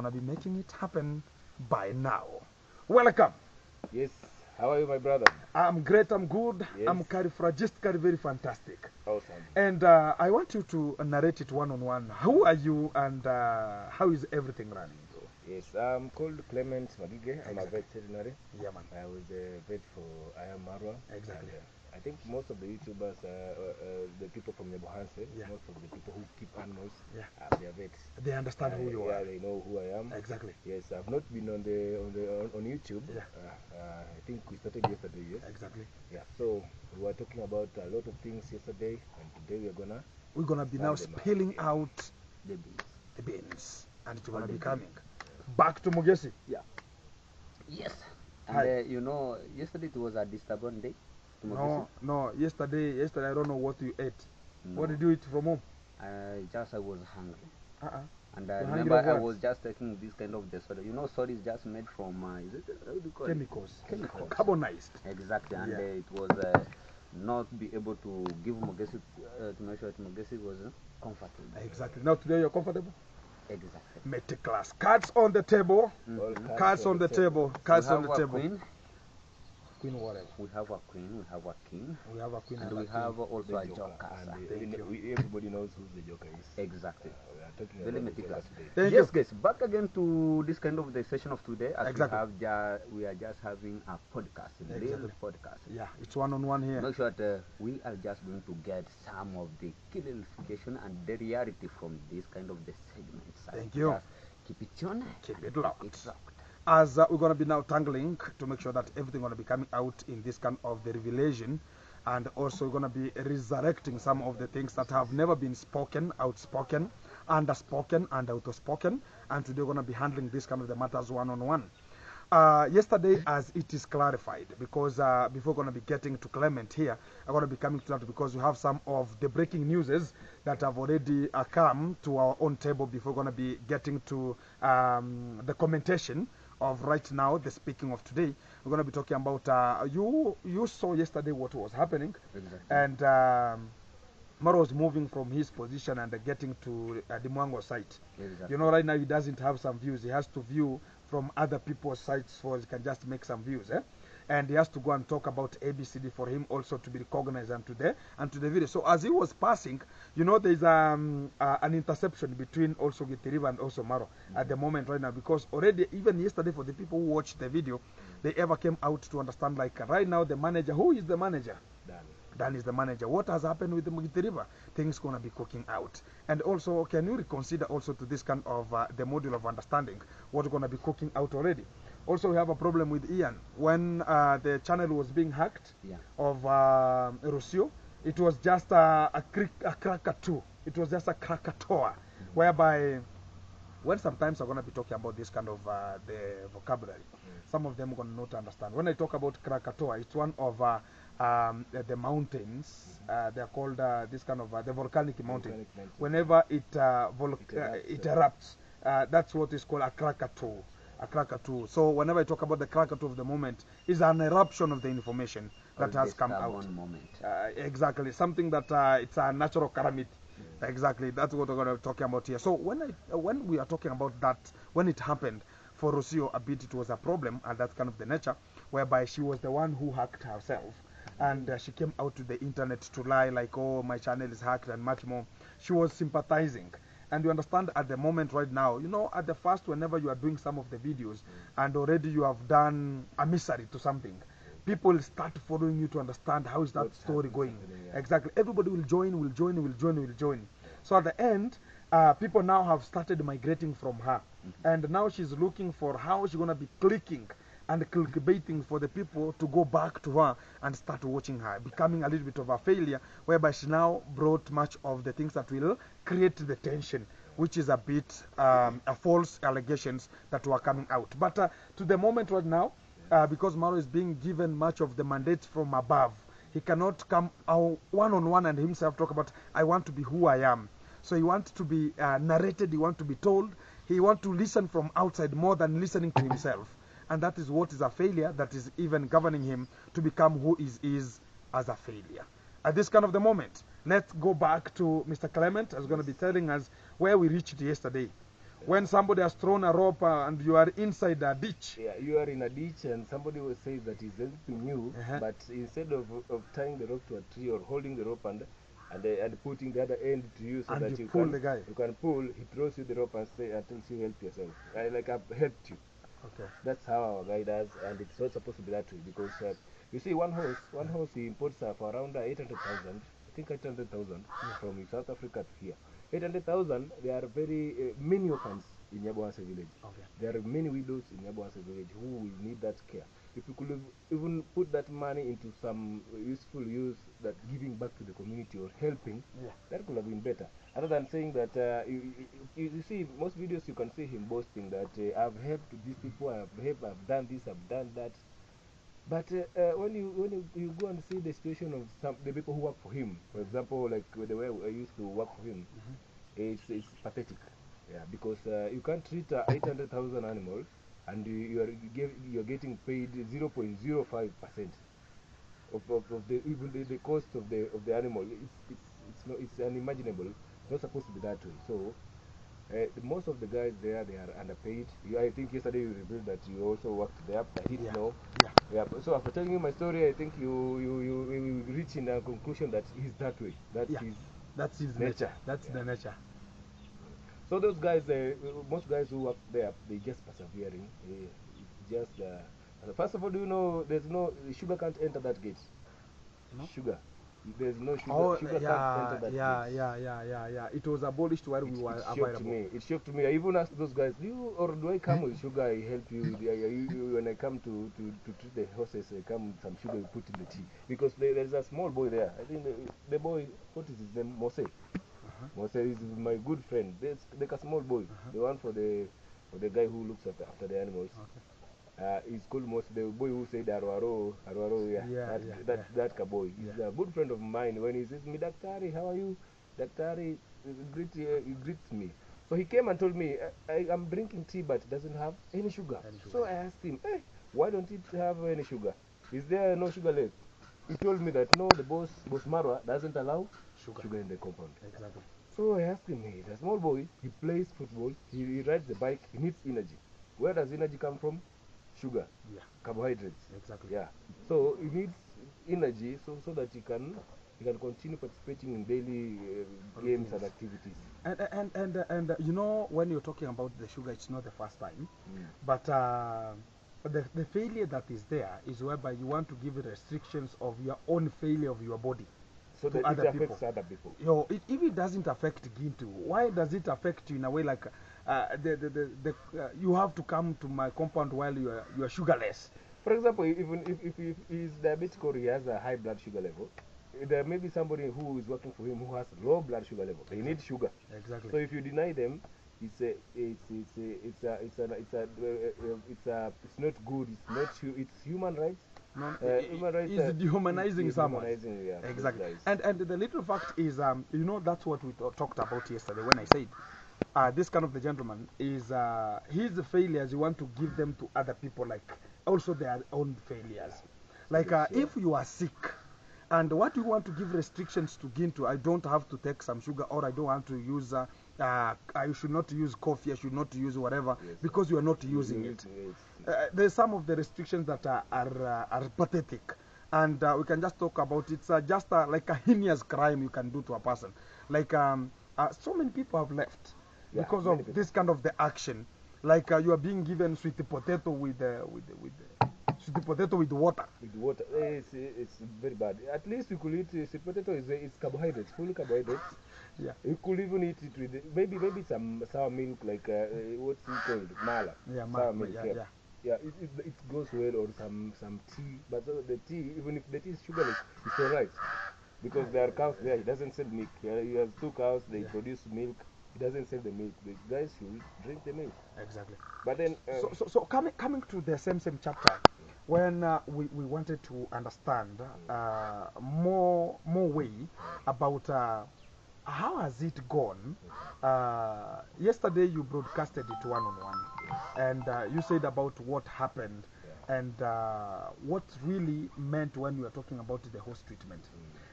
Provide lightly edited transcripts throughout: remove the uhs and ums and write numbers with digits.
going to be making it happen by now. Welcome. Yes. How are you, my brother? I'm great, I'm good. Yes. I'm very fantastic. Awesome. And I want you to narrate it one-on-one. Who are you and how is everything running? Yes, I'm called Clement Magige. I'm a veterinary. Yeah, man. I was a vet for Marwa. Exactly. And, I think most of the YouTubers, the people from Nebohanse, Yeah. most of the people who keep animals, Yeah. they are vets. They understand who you are. Yeah, they know who I am. Exactly. Yes, I've not been on YouTube. Yeah. I think we started yesterday. Yes. Exactly. Yeah. So we were talking about a lot of things yesterday, and today we're gonna be now spilling out the beans. The beans, and it's gonna the be coming beans. back to Mugesi. Yeah. Yes. And you know, yesterday it was a disturbing day. No. Yesterday I don't know what you ate. No. What did you eat from home? I was hungry. And I You're remember hungry I of what? was just taking this kind of the soda. You know, soda is just made from is it, how do you call chemicals. Chemicals. Carbonized. Exactly. And Yeah. it was not be able to give Mogesi to make sure that Mogesi was comfortable. Exactly. Now today you're comfortable. Exactly. Meticulous. Cards on the table. Cards on the table. Cards on the table. Queen whatever. We have a queen, we have a king. We have a queen and we have also a joker. And everybody knows who the joker is. Exactly. We are talking Very about meticulous. Thank yes, you. guys, back again to this kind of the session of today. As exactly. we are just having a podcast, a real podcast. Yeah, it's one-on-one here. Make sure that we are just going to get some of the clarification and the reality from this kind of the segments. Thank you. Just keep it tuned. Keep it locked. It's locked. As we're going to be now tangling to make sure that everything going to be coming out in this kind of the revelation, and also going to be resurrecting some of the things that have never been spoken, outspoken, underspoken, and outspoken, and today we're going to be handling this kind of the matters one-on-one. Yesterday, as it is clarified, because before going to be getting to Clement here, I'm going to be coming to that because we have some of the breaking newses that have already come to our own table before going to be getting to the commentation of right now, the speaking of today. We're going to be talking about, you saw yesterday what was happening. Exactly. And Maro was moving from his position and getting to the Mwango site. Exactly. You know, right now he doesn't have some views. He has to view from other people's sites so he can just make some views. And he has to go and talk about ABCD for him also to be recognized and to the video. So as he was passing, you know, there's an interception between also Gitiriva and also Maro at the moment right now, because already even yesterday for the people who watched the video, they ever came out to understand, like right now the manager, who is the manager? Dan is the manager. What has happened with the Mugiti Things gonna be cooking out. And also, can you reconsider also to this kind of the module of understanding what's gonna be cooking out already? Also, we have a problem with Ian. When the channel was being hacked of Rusio, it was just a crackatoo. It was just a Krakatoa, whereby when sometimes I'm going to be talking about this kind of the vocabulary, some of them are going to not understand. When I talk about Krakatoa, it's one of the mountains. They're called this kind of the volcanic mountain. Whenever it erupts, that's what is called a Krakatoa. A Krakatoa. So whenever I talk about the Krakatoa of the moment, is an eruption of the information that has come out. Exactly, something that it's a natural calamity. Exactly, that's what we're going to be talking about here. So when we are talking about that, when it happened for Rocio a bit, it was a problem, and that's kind of the nature, whereby she was the one who hacked herself, and she came out to the internet to lie like, oh, my channel is hacked and much more. She was sympathizing. And you understand at the moment right now, you know, at the first, whenever you are doing some of the videos and already you have done a misery to something, people start following you to understand how is that story going. Exactly. Everybody will join. So at the end, people now have started migrating from her. And now she's looking for how she's going to be clicking and clickbaiting for the people to go back to her and start watching her, becoming a little bit of a failure, whereby she now brought much of the things that will create the tension, which is a bit a false allegations that were coming out. But to the moment right now, because Maro is being given much of the mandate from above, he cannot come one-on-one and himself talk about, I want to be who I am. So he wants to be narrated, he wants to be told, he wants to listen from outside more than listening to himself. And that is what is a failure that is even governing him to become who he is as a failure. At this kind of the moment, let's go back to Mr. Clement, who's going to be telling us where we reached yesterday. When somebody has thrown a rope and you are inside a ditch. Yeah, you are in a ditch and somebody will say that he's helping you, but instead of tying the rope to a tree or holding the rope and putting the other end to you so And that you you pull can the guy. you can pull, he throws you the rope and tells you help yourself. Like I've helped you. Okay. That's how our guy does, and it's not supposed to be that way because you see one horse he imports for around 800,000. I think 800,000 from South Africa to here. 800,000. There are very many orphans in Yabwase village. Okay. There are many widows in Yabwase village who will need that care. If we could have even put that money into some useful use, that giving back to the community or helping, that could have been better. Other than saying that, you see, most videos you can see him boasting that I've helped these people, I've done this, I've done that. But when you go and see the situation of the people who work for him, for example, like the way I used to work for him, it's pathetic. Yeah, because you can't treat 800,000 animals and you're getting paid 0.05% of the even the cost of the animal. It's unimaginable. It's not supposed to be that way. So most of the guys there, they are underpaid. I think yesterday you revealed that you also worked there. I didn't know. Yeah. So after telling you my story, I think you reach in a conclusion that he's that way. That's his nature. That's the nature. So those guys, most guys who work there, they just persevering. Just first of all, do you know there's no sugar can't enter that gate? No? Sugar. There's no sugar. Oh, Sugar can't enter that gate. Yeah. It was abolished while we were available. It shocked me. I even asked those guys, do I come with sugar? I help you. When I come to treat the horses, I come with some sugar you put in the tea. Because there's a small boy there. I think the boy, what is his name? Mose. Mose is my good friend. There's like a small boy, the one for the guy who looks after the animals. He's called Mose, the boy who said Arwaro, that boy. He's a good friend of mine. When he says me, Daktari, how are you? Daktari, he greets me. So he came and told me, I'm drinking tea but it doesn't have any sugar. So I asked him, hey, why don't it have any sugar? Is there no sugar left? He told me that no, the boss Marwa doesn't allow sugar in the compound. Exactly. So I asked him, he's a small boy, he plays football, he rides the bike, he needs energy. Where does energy come from? Sugar, carbohydrates. Exactly. Yeah. So he needs energy so that he can continue participating in daily games and activities. And you know, when you're talking about the sugar, it's not the first time, but the failure that is there is whereby you want to give restrictions of your own failure of your body. So that it affects other people. If it doesn't affect Gintu, why does it affect you in a way like you have to come to my compound while you are sugarless? For example, even if he's diabetic or he has a high blood sugar level, there may be somebody who is working for him who has low blood sugar level. They need sugar. Exactly. So if you deny them, it's not good. It's human rights. No, human rights is dehumanizing someone. Exactly. And the little fact is, you know, that's what we talked about yesterday when I said this kind of the gentleman is his failures you want to give them to other people, like also their own failures. Like if you are sick and what you want to give restrictions to Gintu, I don't have to take some sugar, or I don't want to use I should not use coffee, I should not use whatever, because you are not using it. There's some of the restrictions that are pathetic, and we can just talk about it's just like a heinous crime you can do to a person. Like so many people have left because of this kind of the action. Like you are being given sweet potato with sweet potato with water. With water, it's very bad. At least you could eat sweet potato. It's carbohydrates, fully carbohydrates. Yeah. You could even eat it with maybe some sour milk, like what's it called, mala. Sour milk. Yeah. It goes well, or some tea. But the tea, even if the tea is sugarless, it's alright because there are cows there. He doesn't sell milk. He has 2 cows. They produce milk. He doesn't sell the milk. The guys should drink the milk. Exactly. But then, so coming to the same chapter, when we wanted to understand more way about how has it gone. Yesterday you broadcasted it one-on-one, and you said about what happened and what really meant when you were talking about the host treatment.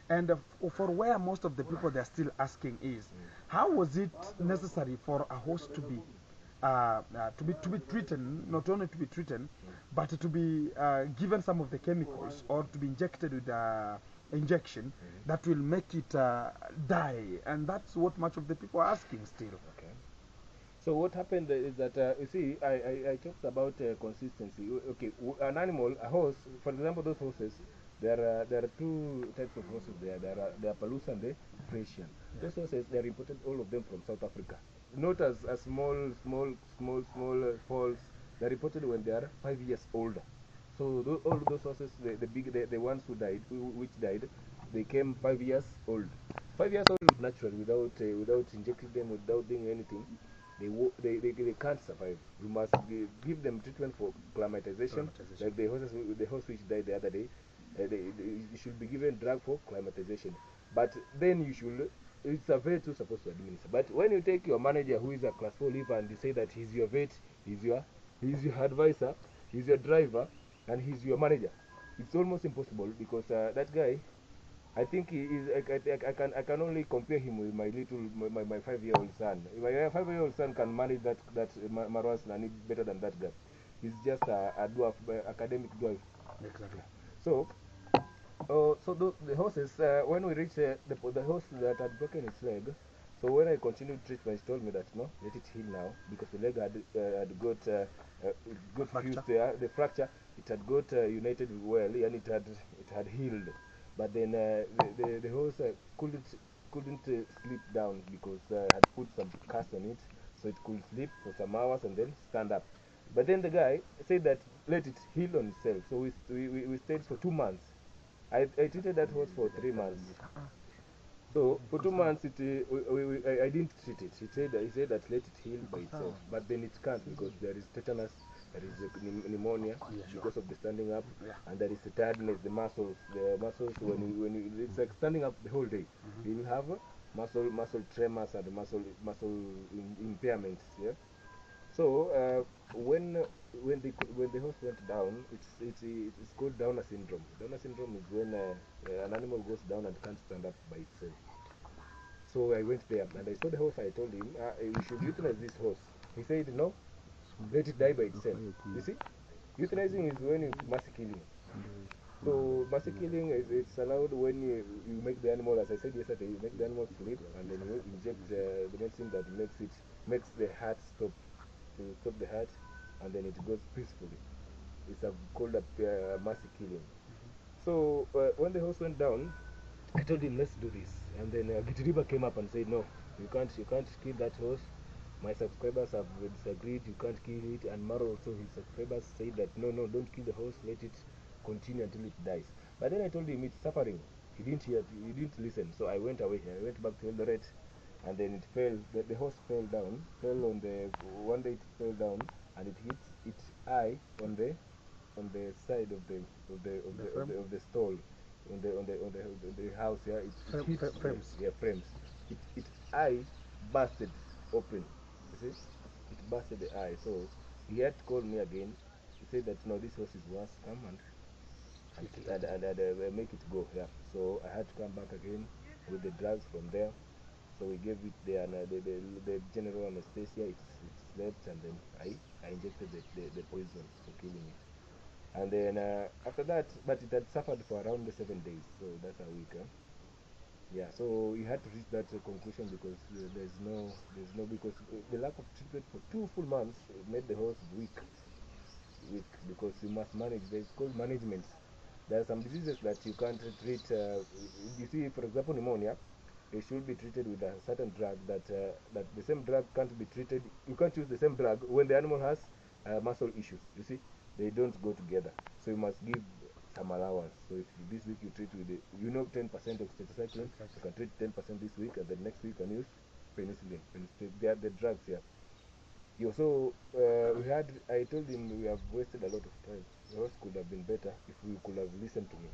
And for where most of the people they are still asking is, how was it necessary for a host to be to be treated, not only to be treated, but to be given some of the chemicals or to be injected with injection that will make it die, and that's what much of the people are asking still. Okay. So what happened is that you see, I talked about consistency. Okay, an animal, a horse, for example, those horses. There are two types of horses there. There are Palus and the Frisian. Those horses, they are imported, all of them, from South Africa. Not as small foals. They are reported when they are 5 years older. So all those horses, the ones who died, which died, they came 5 years old. 5 years old naturally, without injecting them, without doing anything. They can't survive. You must give them treatment for climatization. Like the horse which died the other day, you should be given drug for climatization. But then it's a vet who's supposed to administer. But when you take your manager who is a class 4 leaver and you say that he's your vet, he's your advisor, he's your driver, and he's your manager, it's almost impossible because that guy, I think he is. I can only compare him with my 5-year-old son. My 5-year-old son can manage that Marwas Nani better than that guy. He's just a dwarf, academic dwarf. Exactly. So, the horses. When we reached the horse that had broken its leg. So when I continued treatment, he told me that no, let it heal now because the leg had got Fracture. fused. The fracture, it had got united well, and it had healed. But then the horse couldn't sleep down because I had put some cast on it, so it could sleep for some hours and then stand up. But then the guy said that let it heal on itself. So we stayed for 2 months. I treated that horse for 3 months. So for 2 months, I didn't treat it. He said that let it heal by itself, but then it can't because there is tetanus, there is pneumonia because of the standing up, and there is the tiredness, the muscles when it's like standing up the whole day. You will have muscle tremors and muscle impairments. Yeah. So when the horse went down, it's called Downer syndrome. Downer syndrome is when an animal goes down and can't stand up by itself. So I went there and I saw the horse. I told him we should euthanize this horse. He said no, let it die by itself. You see, euthanizing is when it's mass killing. So mass killing is it's allowed when you make the animal, as I said yesterday, you make the animal sleep and then you inject the medicine that makes the heart stop, to stop the heart, and then it goes peacefully. It's called a mass killing. So when the horse went down, I told him let's do this, and then Kitiriba came up and said no, you can't kill that horse. My subscribers have disagreed. You can't kill it, and Maro also his subscribers said that no, don't kill the horse. Let it continue until it dies. But then I told him it's suffering. He didn't hear. He didn't listen. So I went away. I went back to Eldoret, and then it fell. The horse fell down. Fell on the one day. It fell down, and it hit its eye on the side of the stall, on the house. Yeah, it hit Frames. frames. Its eye busted open. You see, it busted the eye. So he had to call me again. He said that no, this horse is worse. Come and make it go. Yeah. So I had to come back again with the drugs from there. So we gave it the general anesthesia. It slept, and then I injected the poison for killing it. And then after that, but it had suffered for around 7 days. So that's a week. Huh? Yeah, so you had to reach that conclusion because there's no, because the lack of treatment for 2 full months made the horse weak because you must manage. It's called management. There are some diseases that you can't treat. You see, for example, pneumonia, it should be treated with a certain drug that the same drug can't be treated. You can't use the same drug when the animal has muscle issues. You see, they don't go together. So you must give some allowance. So if this week you treat with 10% of tetracycline, you can treat 10% this week, and then next week you can use penicillin. They are the drugs here. You also, I told him we have wasted a lot of time. The horse could have been better if we could have listened to me.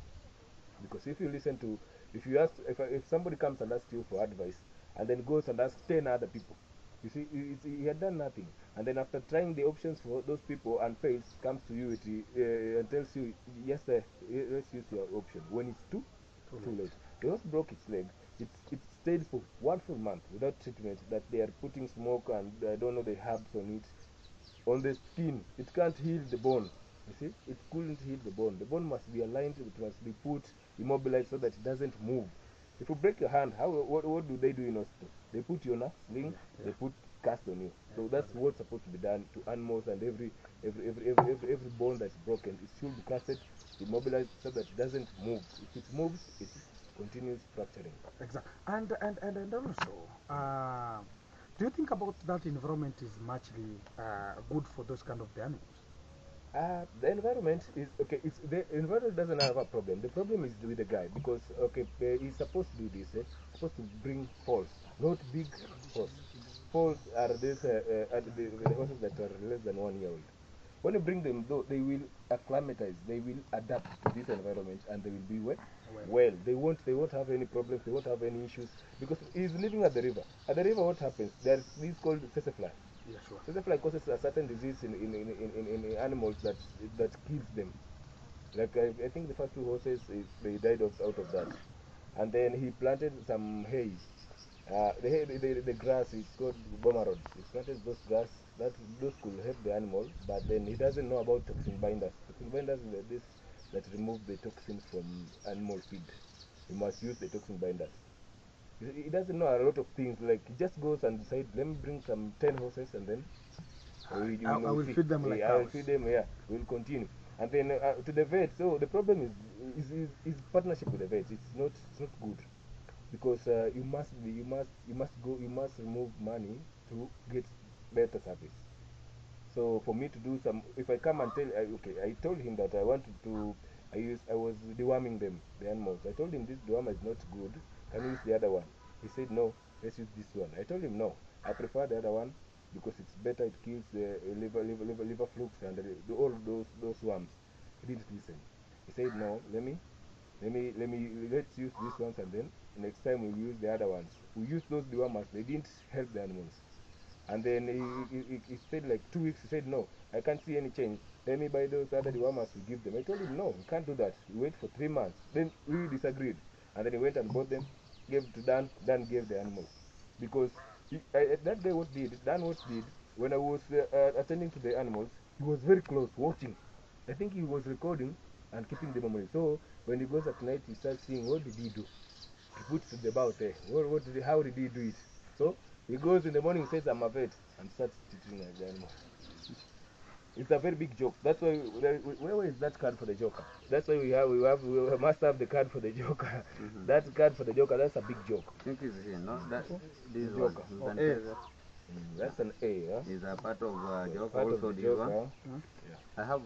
Because if you listen to, if you ask, if somebody comes and asks you for advice, and then goes and asks 10 other people, you see, he had done nothing. And then after trying the options for those people and fails, comes to you and tells you, yes, let's use your option. When it's too late. The horse broke its leg. It stayed for 1 full month without treatment. That they are putting smoke and I don't know the herbs on it. on the skin. It can't heal the bone. You see, it couldn't heal the bone. The bone must be aligned. It must be put immobilized so that it doesn't move. If you break your hand, what do they do in hospital? They put you on a sling. Yeah. They put cast on you. So that's what's supposed to be done to animals, and every bone that's broken, it should be casted, immobilized so that it doesn't move. If it moves, it continues fracturing. Exactly. And also, do you think about that environment is muchly good for those kind of the animals? The environment is okay. It's the environment doesn't have a problem. The problem is with the guy because okay, he's supposed to do this. Supposed to bring foals, not big horse. Foals are the horses that are less than 1 year old. When you bring them, though, they will acclimatize. They will adapt to this environment, and they will be well. Well, they won't have any problems. They won't have any issues because he's living at the river. At the river, what happens? There's this called fly. Yeah, sure. Fly causes a certain disease in animals that kills them. Like I think the first two horses they died out of that, and then he planted some hay. The grass is called bomarod. He planted those grass those could help the animal, but then he doesn't know about toxin binders. Toxin binders are this that remove the toxins from animal feed. You must use the toxin binders. He doesn't know a lot of things. Like he just goes and decides, let me bring some 10 horses and then I will feed them like I will cows. feed them. Yeah, we'll continue. And then to the vet. So the problem is partnership with the vet. It's not good because you must remove money to get better service. So for me to do some, if I come and tell, okay, I told him that I wanted to, I was deworming them, the animals. I told him this dewormer is not good. Can you use the other one? He said no. Let's use this one. I told him no. I prefer the other one because it's better. It kills the liver flukes and all those worms. He didn't listen. He said no. Let's use these ones, and then next time we'll use the other ones. We used those dewormers. They didn't help the animals. And then he stayed like 2 weeks. He said, no, I can't see any change. Let me buy those other dewormers we give them. I told him, no, we can't do that. We wait for 3 months. Then we disagreed. And then he went and bought them, gave to Dan. Dan gave the animals. Because that day, what did, when I was attending to the animals, he was very close, watching. I think he was recording and keeping the memory. So when he goes at night, he starts seeing, what did he do? He puts the bow there. How did he do it? So he goes in the morning, says, I'm a vet, and starts teaching the animal. It's a very big joke. That's why, where is that card for the joker? That's why we must have the card for the joker. That card for the joker, that's a big joke. I think it's here, no? That, this The one, joker. you Oh, can A. say that. That's an A, huh? Is a part of joker, Part also of the this one. joker. I have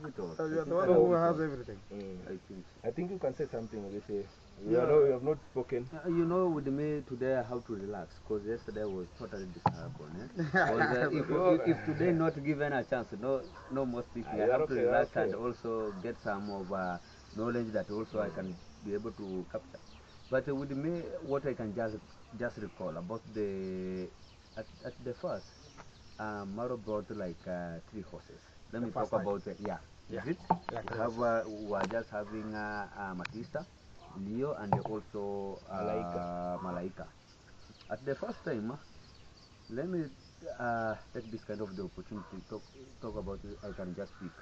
it all. So I you're the think one I have who it has all. everything. I think so. I think you can say something with it. Yeah. I know you have not spoken. You know, with me today, I have to relax because yesterday was totally disturbed. Because if today not given a chance, no more speaking, I You are have to okay, you are relax okay. and also get some of knowledge that also I can be able to capture. But with me, what I can just recall about at the first, Maro brought like 3 horses. Let The me talk first time. about Yeah. is it? Yeah, We have we are just having Matista, Leo, and also Malaika. At the first time, let me take this kind of the opportunity to talk about it. I can just speak.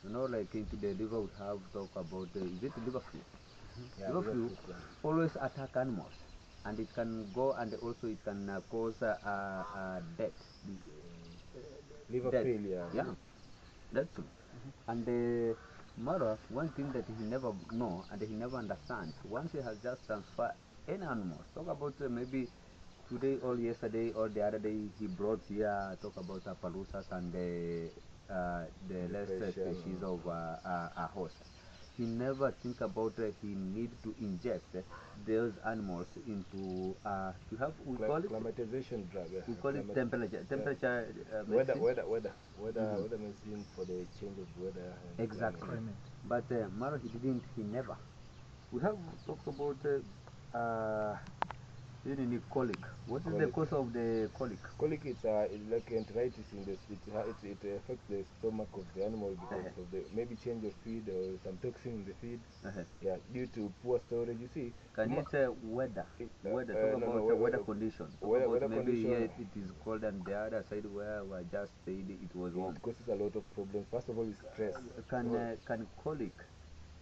You know, like into the liver, we have talk about is it liver flu? Yeah, Liver we have flu to plan. always attack animals, and it can go and also it can cause death. Liver Death. failure. Yeah, that's true. And Mara, one thing that he never know and he never understands, once he has just transferred any animals, talk about maybe today or yesterday or the other day he brought here, talk about palusas and the less Depression. species of a horse. He never think about he need to inject those animals into we call it Climatization drug. temperature Weather, medicine. weather medicine for the change of weather and Exactly. climate. But Maro, he didn't, he never. We have talked about Ini colic. What is the Colic. cause of the colic? Colic, it's like enteritis in this. It affects the stomach of the animal because Uh-huh. of the maybe change of feed or some toxin in the feed. Uh-huh. Yeah, due to poor storage. You see, Can you it weather? Weather. Talk no, about weather condition. Talk about weather maybe here condition. it is cold and the other side where we just said it was warm. It causes a lot of problems. First of all, it's stress. Can colic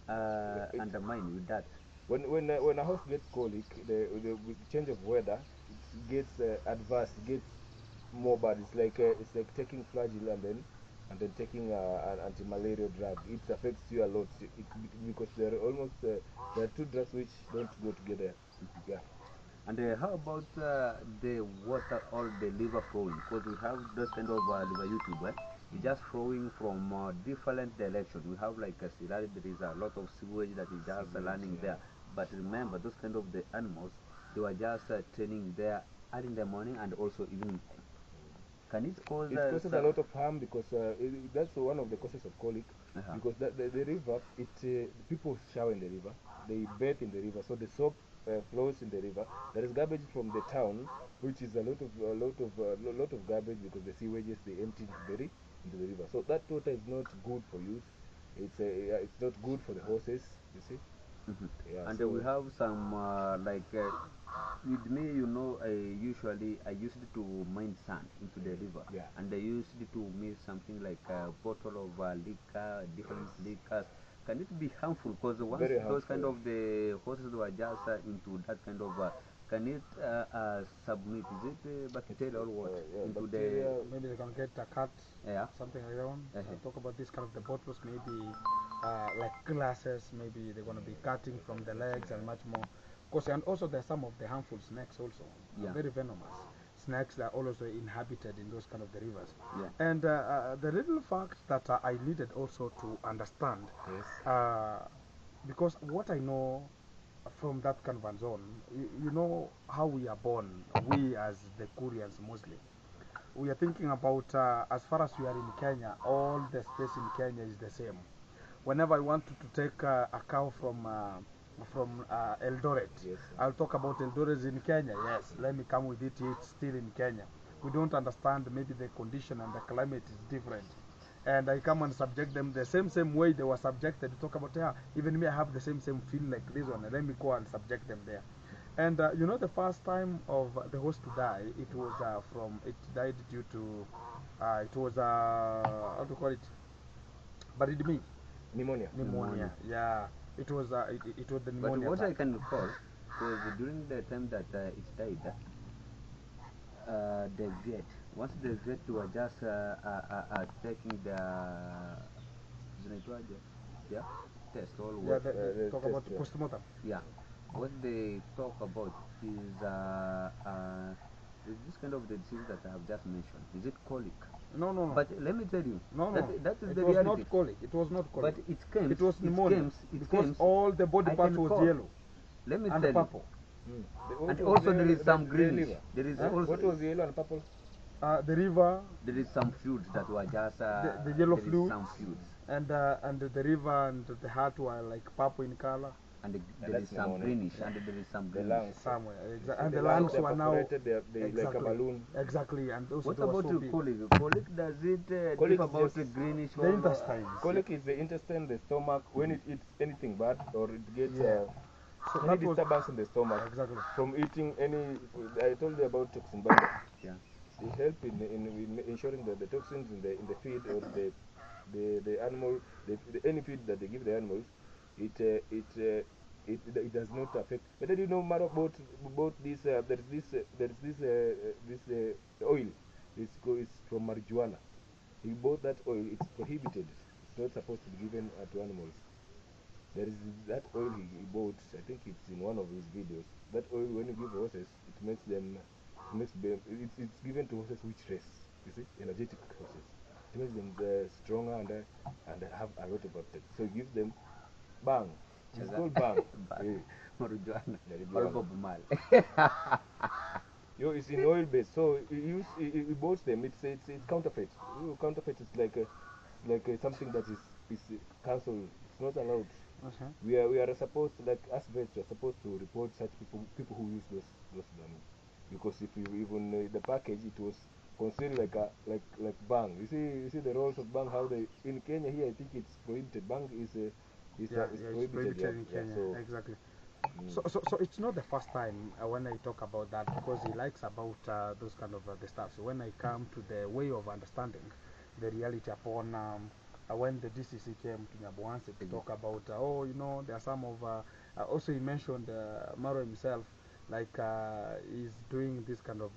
It, undermine with that? when a horse gets colic, with the change of weather, it gets adverse. It gets more bad. It's like taking flagyl and then taking an anti-malaria drug. It affects you a lot because there are two drugs which don't go together. Yeah. And how about the water or the river flowing? Because we have those kind of river YouTube, it's just flowing from different directions. We have like a Sirari, there is a lot of sewage that is just landing there. But remember, those kind of the animals, they were just training there early in the morning and also evening time. Can it cause It causes a lot of harm because that's one of the causes of colic. Because the river, people shower in the river, they bathe in the river, so the soap flows in the river. There is garbage from the town, which is a lot of garbage because the sewages they empty into the river. So that water is not good for use. It's not good for the horses. You see. Yeah. And So we have some with me, I used to mine sand into the river, yeah. and I used to mix something like a bottle of liquor, different liquors. Can it be harmful? Because once Very those kind harmful. of the horses were just into that kind of, can it submit? Is it bacteria or what into Bacteria. Maybe they're gonna get a cut, yeah? something like that one. Talk about this kind of the bottles, maybe like glasses. Maybe they're gonna be cutting from the legs and much more. Cause and also there's some of the harmful snakes also, very venomous snakes that are also inhabited in those kind of the rivers. Yeah. And the little fact that I needed also to understand, Yes. because what I know from that kind of zone, you know how we are born, we as the Koreans mostly. We are thinking about, as far as we are in Kenya, all the space in Kenya is the same. Whenever I want to take a cow from Eldoret, Yes. I'll talk about Eldoret in Kenya. Yes, let me come with it. It's still in Kenya. We don't understand maybe the condition and the climate is different. And I come and subject them the same way they were subjected. To talk about, yeah, even me, I have the same feel like this one. Let me go and subject them there. And you know, the first time of the host to die, it was it died due to, it was, how to call it? But it means Pneumonia. yeah. It was the But pneumonia what attack. I can recall, because during the time that it died, the vet, once the vet were just taking the zinaitwaje, yeah, test or Yeah, what, they talk about test, postmortem. yeah, what they talk about is this kind of the disease that I have just mentioned. Is it colic? No. But let me tell you, No. that is It the was reality. not colic. It was not colic. But it comes, It was pneumonia. it Because comes. all the body I parts can was call. yellow Let me and tell you. purple. And also there is some the greenish. liver. There is Huh? also What was the yellow and purple? The river, there is some feuds that were just the yellow there is fluids, some feuds, and the river and the heart were like purple in color. and there that's is some pneumonia. greenish, and there is some The greenish. lungs. Somewhere, See, and the the lungs lungs are were now perforated, they like a balloon. Exactly, and those What they were about so the big. colic? Colic, does it Colic differ is about just the greenish The or intestines. Colic is the intestine, the stomach. When it eats anything bad or it gets Yeah. So any that was disturbance in the stomach exactly. from eating any. I told you about toxin bundle. yeah? They help in ensuring that the toxins in the feed or the animal any feed that they give the animals, it it does not affect. But then you know more about this. There's this oil. It's from marijuana. He bought that oil. It's prohibited. It's not supposed to be given to animals. There is that oil he bought. I think it's in one of his videos. That oil, when you give horses, it makes them, it's given to horses which race. You see, energetic horses. It makes them stronger and have a lot of appetite. So it gives them bang. It's called bang. Eh, Marijuana. Or marijuana. Bob Marley. Yo, it's in oil base. So he bought them. It's counterfeit. Counterfeit is like something that is cancelled. It's not allowed. We are supposed to, like us vets, we are supposed to report such people who use those because if you even the package, it was considered like a like bang. You see the roles of bang, how they in Kenya here, I think it's prohibited. Bang is is it's prohibited. prohibited in Kenya. So Exactly. So it's not the first time when I talk about that, because he likes about those kind of the stuff. So when I come to the way of understanding the reality upon when the DCC came to Nyabuanse to talk about, oh, you know, there are some of, also he mentioned Maro himself, like he's doing this kind of,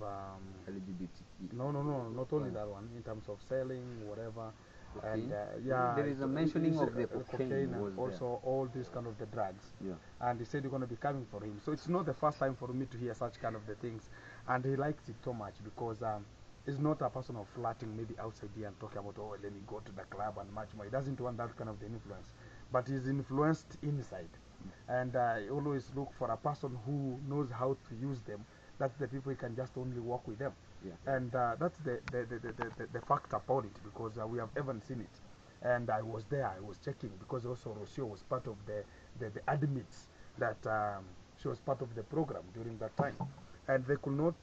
LGBT. no, not only that one, in terms of selling, whatever. Cocaine. And yeah, There is a mentioning of the cocaine and was also all these kind of the drugs. Yeah. And he said you're going to be coming for him. So it's not the first time for me to hear such kind of the things. And he likes it so much because he's not a person of flirting maybe outside here and talking about, oh, let me go to the club and much more. He doesn't want that kind of the influence. But he's influenced inside. And he always look for a person who knows how to use them. That's the people he can just only work with them. Yeah. And that's the fact about it, because we have even seen it. And I was there, I was checking, because also Rocio was part of the admits that she was part of the program during that time. And they could not,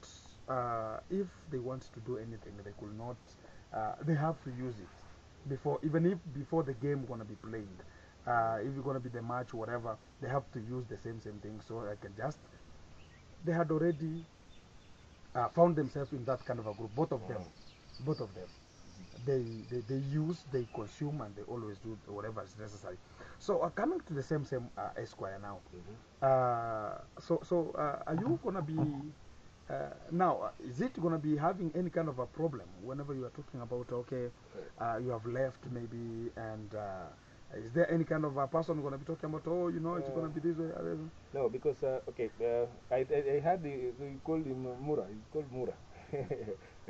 if they want to do anything, they could not, they have to use it before, even if before the game going to be playing. If it's going to be the match, whatever, they have to use the same thing. So I can just, they had already found themselves in that kind of a group. Both of them, both of them. They use, they consume, and they always do whatever is necessary. So coming to the same Esquire now. Are you gonna be now? Is it gonna be having any kind of a problem whenever you are talking about? Okay, you have left maybe, and is there any kind of a person gonna be talking about? Oh, you know, it's gonna be this way. No, because okay, I had we called him Mura. He's called Mura.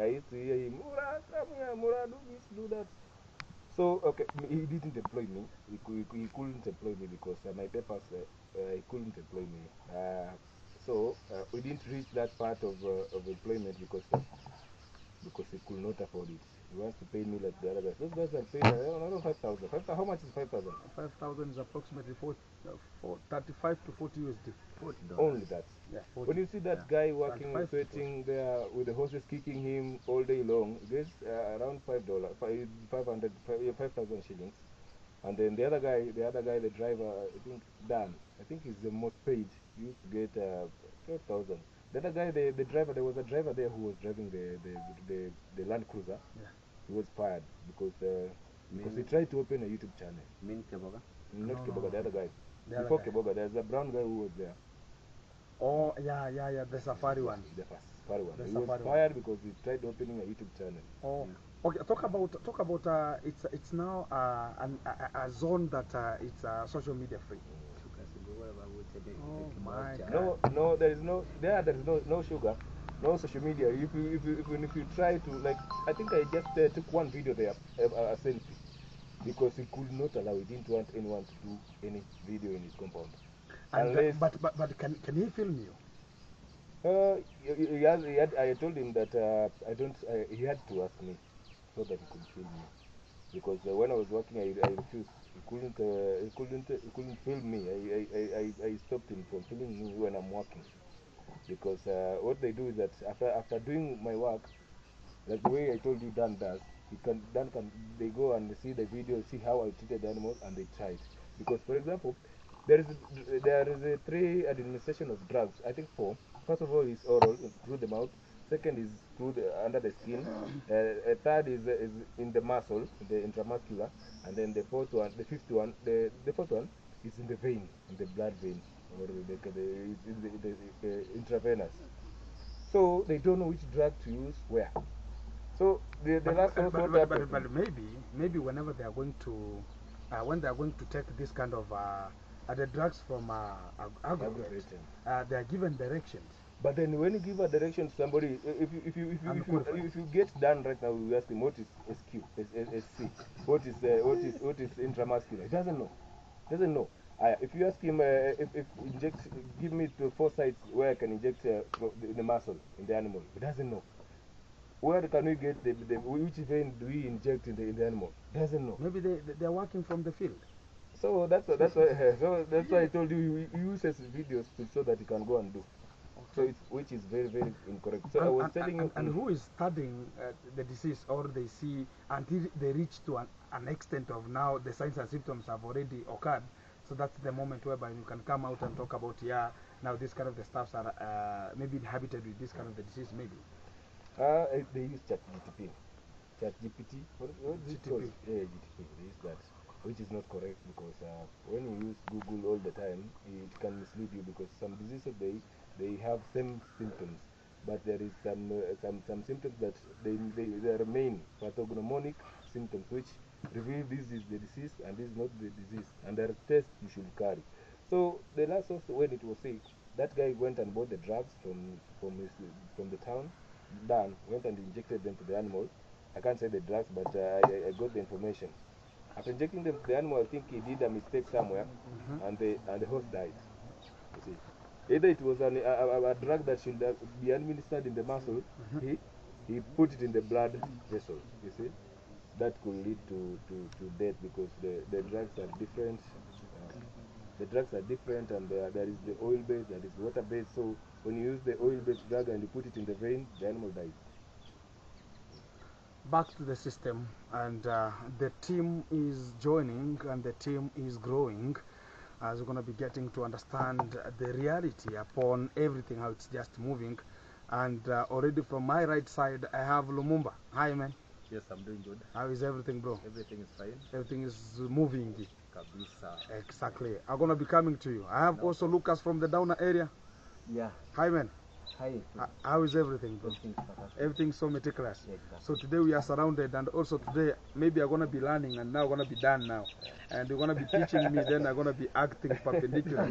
I used to hear him, Mura, come here, Mura, do this, do that. So okay, he didn't employ me. He couldn't employ me because my papers he couldn't employ me. We didn't reach that part of employment because he could not afford it. He wants to pay me like the other guys. Those guys are paying around 5,000. How much is 5,000? 5,000 is approximately 35 to 40 USD. $40. Only that. Yeah, 40. When you see that guy working, 25 to sweating there with the horses kicking him all day long, he gets around $5, 500, 5,000 shillings. And then the other guy, the driver, I think Dan, I think he's the most paid. He used to get 12,000. The other guy, the driver, there was a driver there who was driving the Land Cruiser. Yeah. He was fired because he tried to open a YouTube channel. Min Keboga? Not No, Keboga, the other guy. The other Before guy. Keboga, there's a brown guy who was there. Oh, yeah, the Safari one. The Safari one. The He was Safari fired because he tried opening a YouTube channel. Oh, okay. Talk about it's now a zone that it's social media free. Oh my God. No, there is no sugar, no social media. If you try to, like, I think I just took one video there, a selfie, because he could not allow. He didn't want anyone to do any video in his compound, And unless. but can he film you? I told him that I don't. He had to ask me so that he could film me, because when I was working, I refused. He couldn't film me. I stopped him from filming me when I'm working, because what they do is that after doing my work, like the way I told you Dan does, Dan can, they go and see the video, see how I treated the animals, and they try it. Because, for example, there is a three administration of drugs. I think four. First of all is oral, through the mouth. Second is through under the skin. A third is in the muscle, the intramuscular, and then the fourth one is in the vein, in the blood vein, or the intravenous. So they don't know which drug to use where. So the last source what happened. But maybe whenever they are going to when they are going to take this kind of the drugs from aggregate, they are given directions. But then when you give a direction to somebody, if you get done right now, you ask him what is SQ, SC, what is intramuscular. He doesn't know. Doesn't know. If you ask him, if inject, give me the 4 sites where I can inject the muscle in the animal. He doesn't know. Where can we get which vein do we inject in the animal? Doesn't know. Maybe they are working from the field. So that's why I told you he uses videos so that he can go and do. So it's which is very very incorrect. So I was telling you. And who is studying the disease, or they see until they reach to an extent of now the signs and symptoms have already occurred. So that's the moment whereby you can come out and talk about, yeah, now this kind of the stuffs are maybe inhabited with this kind of the disease, maybe. They use ChatGPT. What is it called? Yeah, GTP. They use that, which is not correct because when you use Google all the time, it can mislead you because some diseases they have same symptoms, but there is some symptoms that they remain pathognomonic symptoms which reveal this is the disease and this is not the disease, and there are tests you should carry. So the last hospital when it was sick, that guy went and bought the drugs from the town. Done, went and injected them to the animal. I can't say the drugs, but I got the information. After injecting them to the animal, I think he did a mistake somewhere, and the horse died. You see, either it was a drug that should be administered in the muscle, he put it in the blood vessel. You see, that could lead to death because the drugs are different. The drugs are different, and there is the oil-based, there is water-based. So when you use the oil-based drug and you put it in the vein, the animal dies. Back to the system, and the team is joining and the team is growing, as we're going to be getting to understand the reality upon everything, how it's just moving. And already from my right side, I have Lumumba. Hi, man. Yes, I'm doing good. How is everything, bro? Everything is fine. Everything is moving. Kabisa. Exactly. I'm going to be coming to you. I have also Lucas from the Downer area. Yeah. Hi, man. Hi. How is everything, bro? Everything's fantastic. Everything's so meticulous. Yeah, exactly. So today we are surrounded, and also today maybe I'm gonna be learning, and now I'm gonna be done now, and you're gonna be teaching me. Then I'm gonna be acting perpendicular.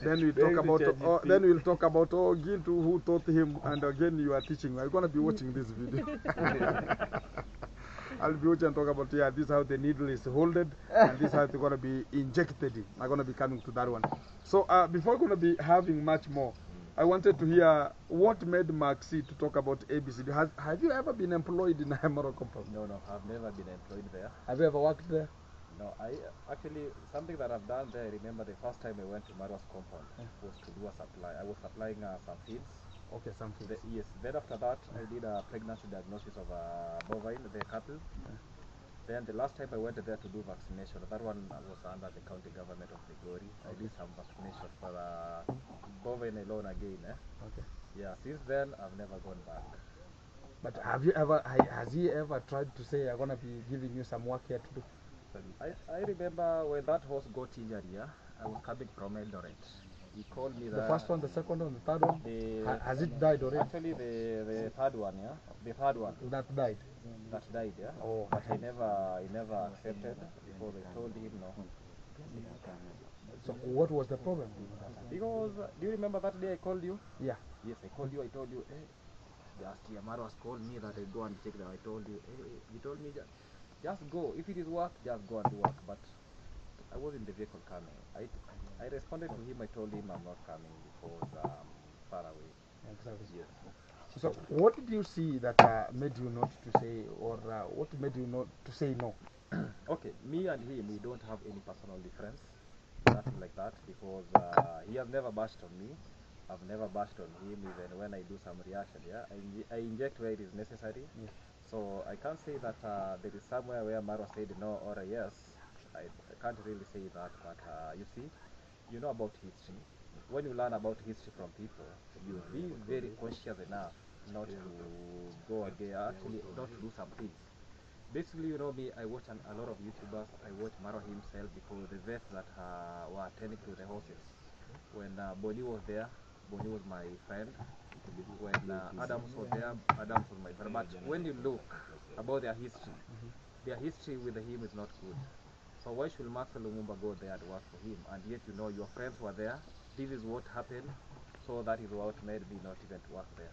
then we talk about then we'll talk about Gintu who taught him, and again you are teaching. I'm gonna be watching this video. I'll be watching and talk about, yeah, this is how the needle is holded, and this is how it's gonna be injected in. I'm gonna be coming to that one. So before we're gonna be having much more, I wanted to hear what made Maxi to talk about ABCD. Have you ever been employed in a Moro compound? No, I've never been employed there. Have you ever worked there? No, I actually, something that I've done there, I remember the first time I went to Marwa's compound was to do a supply. I was supplying some feeds. Okay, some feeds. Yes, then after that, I did a pregnancy diagnosis of bovine, the cattle. Then the last time I went there to do vaccination, that one was under the county government of Migori. I did some vaccination for bovine alone again. Okay. Yeah, since then I've never gone back. But has he ever tried to say, I'm going to be giving you some work here to do? I remember when that horse got injured, I was coming from Eldoret. He called me The first one, the second one, the third one? Has it died already? Actually, the third one, the third one. That died? That died, Oh. But he never accepted because I told him no. So what was the problem? Because, do you remember that day I called you? Yeah. Yes, I called you, I told you, last year Maros called me that I go and check that. I told you, you told me just go. If it is work, just go and do work. But I was in the vehicle coming. I responded to him, I told him I'm not coming because I'm far away. Exactly. Yes. So what did you see that made you not to say, or what made you not to say no? Okay, me and him, we don't have any personal difference, nothing like that, because he has never bashed on me. I've never bashed on him, even when I do some reaction. I inject where it is necessary. Yeah. So I can't say that there is somewhere where Maro said no or a yes. I can't really say that, but you see, you know about history. When you learn about history from people, you be very conscious enough not to go again, actually not to do some things. Basically, you know me, I watch a lot of YouTubers. I watch Maro himself because the vets that were attending to the horses. When Bonnie was there, Bonnie was my friend. When Adams was there, Adams was my friend. But when you look about their history with him is not good. So why should Maxwell Lumumba go there to work for him? And yet you know your friends were there. This is what happened. So that is what made me not even to work there.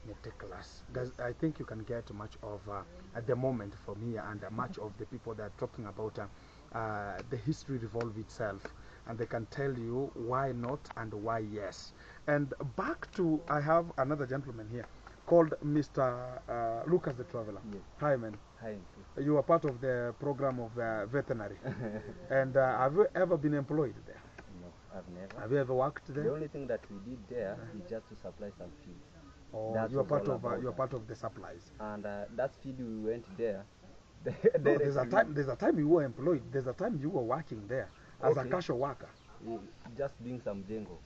Meticulous. Yes. I think you can get much of at the moment from here, and much of the people that are talking about the history revolve itself, and they can tell you why not and why yes. And back to, I have another gentleman here. called Mr. Lucas the Traveler. Yes. Hi, man. Hi. You are part of the program of veterinary. And have you ever been employed there? No, I've never. Have you ever worked there? The only thing that we did there is just to supply some feed. Or That you are was part all of about you are that. part of the supplies. And that feed we went there. No, there's a time you were employed. There's a time you were working there as a Okay. casual worker, Just doing some jengo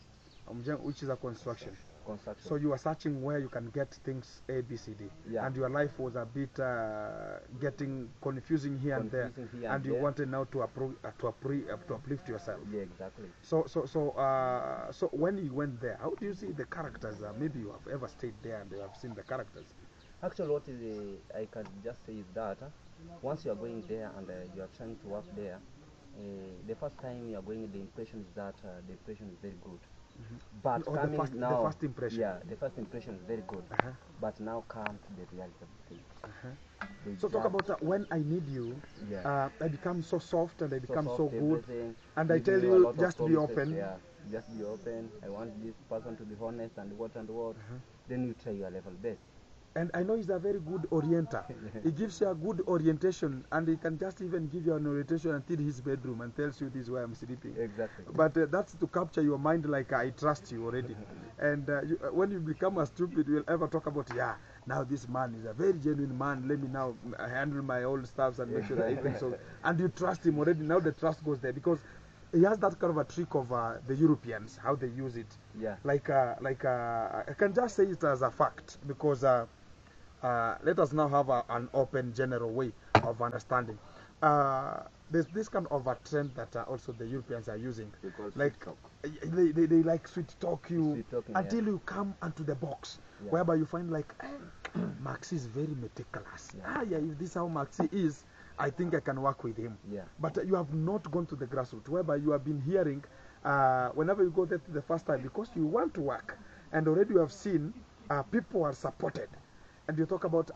which is a construction. construction. So you were searching where you can get things A, B, C, D, Yeah. and your life was a bit getting confusing here and there, Confusing here and and you there. wanted now to uplift yourself. Yeah, exactly. So when you went there, how do you see the characters? Maybe you have ever stayed there and you have seen the characters. Actually, what is I can just say is that once you are going there and you are trying to work there, the first time you are going, the impression is that the impression is very good. But Or the coming first- the now, first impression. Yeah, the first impression is very good. Uh-huh. But now come to the reality of the thing. They So talk just- about when I need you. Yeah. I become so soft and I become so soft, good, everything, and I give tell a you lot of just be promises, open. Yeah, just be open. I want this person to be honest and what and what. Then you try your level best. And I know he's a very good orienter. He gives you a good orientation, and he can just even give you an orientation until his bedroom and tells you this is where I'm sleeping. Exactly. But that's to capture your mind, like I trust you already. And when you become a stupid, you'll ever talk about, yeah, now this man is a very genuine man. Let me now handle my old stuffs and make sure that everything so. And you trust him already. Now the trust goes there because he has that kind of a trick of the Europeans, how they use it. Yeah. I can just say it as a fact because let us now have an open, general way of understanding. There's this kind of a trend that also the Europeans are using. They call Like sweet talk. they like sweet talk you Sweet talking, until yeah. you come onto the box, Yeah. whereby you find like, Maxi is very meticulous. Yeah. Yeah, if this is how Maxi is, I think I can work with him. Yeah. But you have not gone to the grassroots, whereby you have been hearing whenever you go there the first time, because you want to work, and already you have seen people are supported, and you talk about,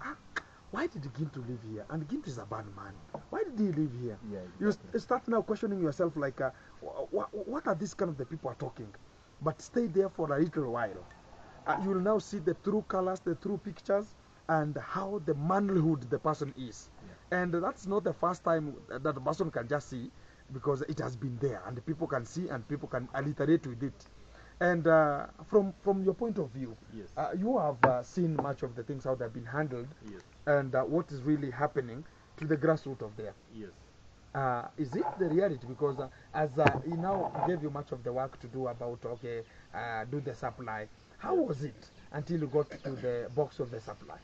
why did Gintu live here? And Gintu is a bad man. Why did he live here? Yeah, You exactly. start now questioning yourself, like, what are these kind of the people are talking? But stay there for a little while. You will now see the true colors, the true pictures, and how the manhood the person is. Yeah. And that's not the first time that the person can just see, because it has been there, and the people can see, and people can alliterate with it. And from your point of view, Yes. you have seen much of the things how they've been handled, Yes. and what is really happening to the grassroots of there. Yes. Is it the reality? Because as he now gave you much of the work to do about, okay, do the supply. How was it until you got to the box of the supply?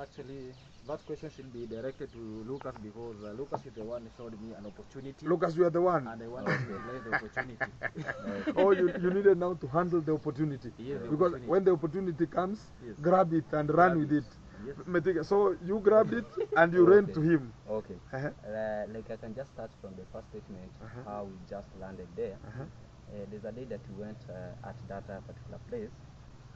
Actually, that question should be directed to Lucas because Lucas is the one who showed me an opportunity. Lucas, you are the one. And I want to utilize the opportunity. Oh, you needed now to handle the opportunity. Yes, the Because opportunity. when the opportunity comes, Yes. grab it and run Grab with it. it. Yes. So you grabbed it and you ran Okay. to him. Okay. Uh-huh. Like I can just start from the first statement, Uh-huh. how we just landed there. Uh-huh. There's a day that we went at that particular place,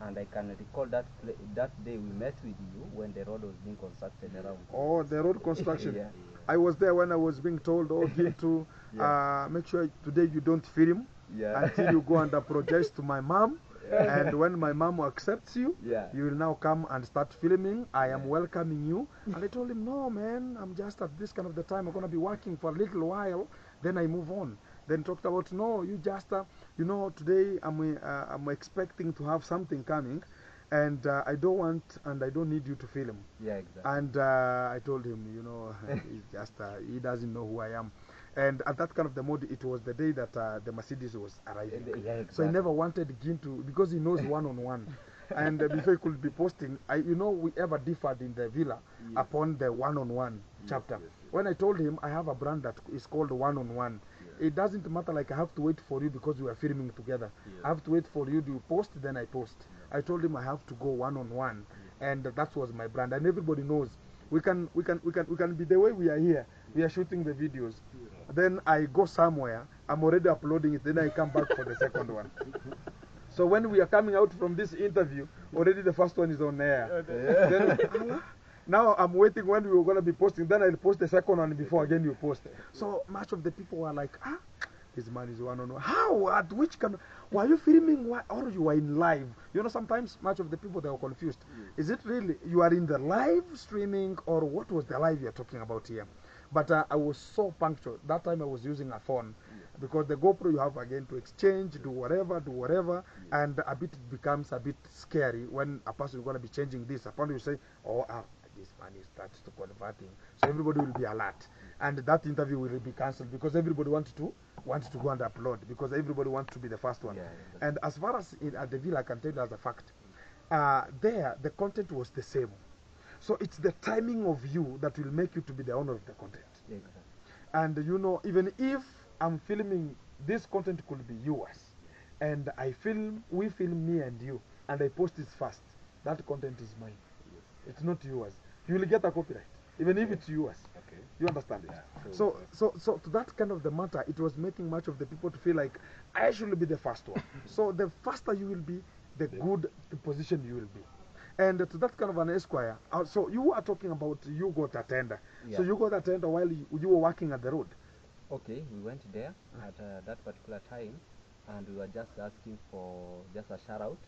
and I can recall that that day we met with you when the road was being constructed around. Oh, the road construction. Yeah. I was there when I was being told, oh, Gintu, Yeah. make sure today you don't film Yeah. until you go and apologize to my mom. And when my mom accepts you, Yeah. you will now come and start filming. I am Yeah. welcoming you. And I told him, no, man, I'm just at this kind of the time. I'm going to be working for a little while. Then I move on. Then talked about, no, you just, today I'm expecting to have something coming. And I don't want and I don't need you to film. Yeah, exactly. And I told him, he's just, he doesn't know who I am. And at that kind of the mode, it was the day that the Mercedes was arriving. Yeah, exactly. So he never wanted Gintu, because he knows one-on-one. And before he could be posting, we ever differed in the villa upon the one-on-one chapter. yes. When I told him I have a brand that is called one-on-one, it doesn't matter, like I have to wait for you because we are filming together. I have to wait for you to post, then I post. I told him I have to go one-on-one, and that was my brand. And everybody knows we can be the way we are here. We are shooting the videos. Then I go somewhere, I'm already uploading it, then I come back for the second one. So when we are coming out from this interview, already the first one is on air. Then, now I'm waiting when we were going to be posting, then I'll post the second one before again you post. So much of the people were like, This man is one on one. How? At which camera? Were you filming or you were in live? You know, sometimes much of the people they are confused. Is it really you are in the live streaming or what was the live you're talking about here? But I was so punctual. That time I was using a phone because the GoPro you have again to exchange, do whatever, and a bit it becomes a bit scary when a person is going to be changing this. Upon you say, oh, this man is starts to converting, so everybody will be alert, and that interview will be cancelled because everybody wants to go and upload because everybody wants to be the first one. And as far as at Devilin, I can tell you as a fact, there the content was the same. So it's the timing of you that will make you to be the owner of the content. And you know, even if I'm filming, this content could be yours, and we film me and you, and I post it first. That content is mine. It's not yours. You will get a copyright, even if it's yours. You understand it? So to that kind of the matter, it was making much of the people to feel like I should be the first one. So the faster you will be, the good the position you will be. And to that kind of an esquire, so you are talking about you got a tender. So you got a tender while you were working at the road. Okay, we went there at that particular time, and we were just asking for just a shout out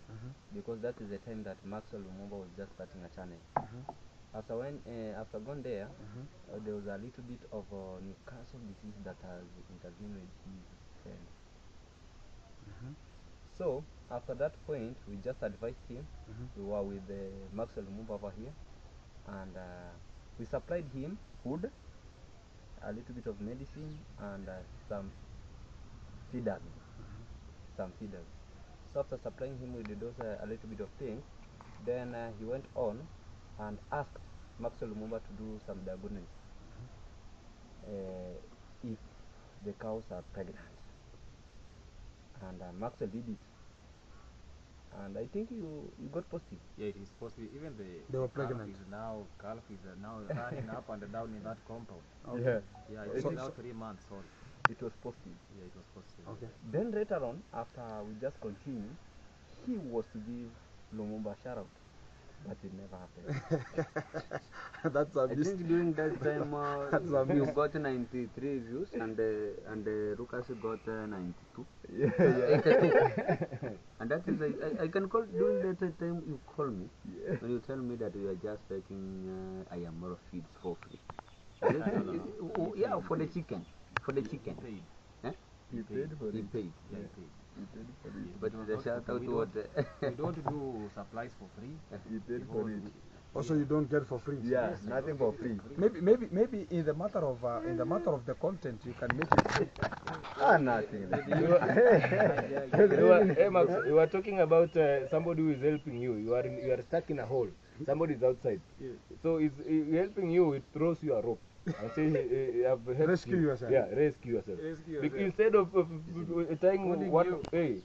because that is the time that Maxwell Lumumba was just starting a channel. After gone there, there was a little bit of Newcastle disease that has intervened with his friend. So after that point, we just advised him. We were with Maxwell Lumumba over here, and we supplied him food, a little bit of medicine, and some feeders. So after supplying him with those a little bit of things, then he went on and asked Maxwell Lumumba to do some diagnosis if the cows are pregnant, and Maxwell did it, and I think you got positive. Yeah, it is positive. Even They were the calf pregnant. calf is now running up and down in that compound. Yeah, it's now 3 months old. It was positive. Yeah, it was positive. Okay. Then later on, after we just continued, he was to give Lumumba a shout out, but it never happened. That's a I think during that time you got 93 views and Lucas got 92. 82. And that is I can call during that time you call me when you tell me that you are just taking I am more feeds for free. Yeah, for the chicken. Paid. Eh? He paid for He it. paid. Yeah, he paid. He paid for it. But the shout out was We don't do supplies for free. He paid for it. Also, you don't get for free. Yeah, Yes, nothing for free. Maybe in the matter of the content, you can make it free. Nothing. Hey Max, you were talking about somebody who is helping you. You are stuck in a hole. Somebody is outside. So he's helping you. It throws you a rope and say, "I've helped Rescue you." yourself. Yeah, rescue yourself. Rescue yourself. Instead of tying Pulling one, you. hey,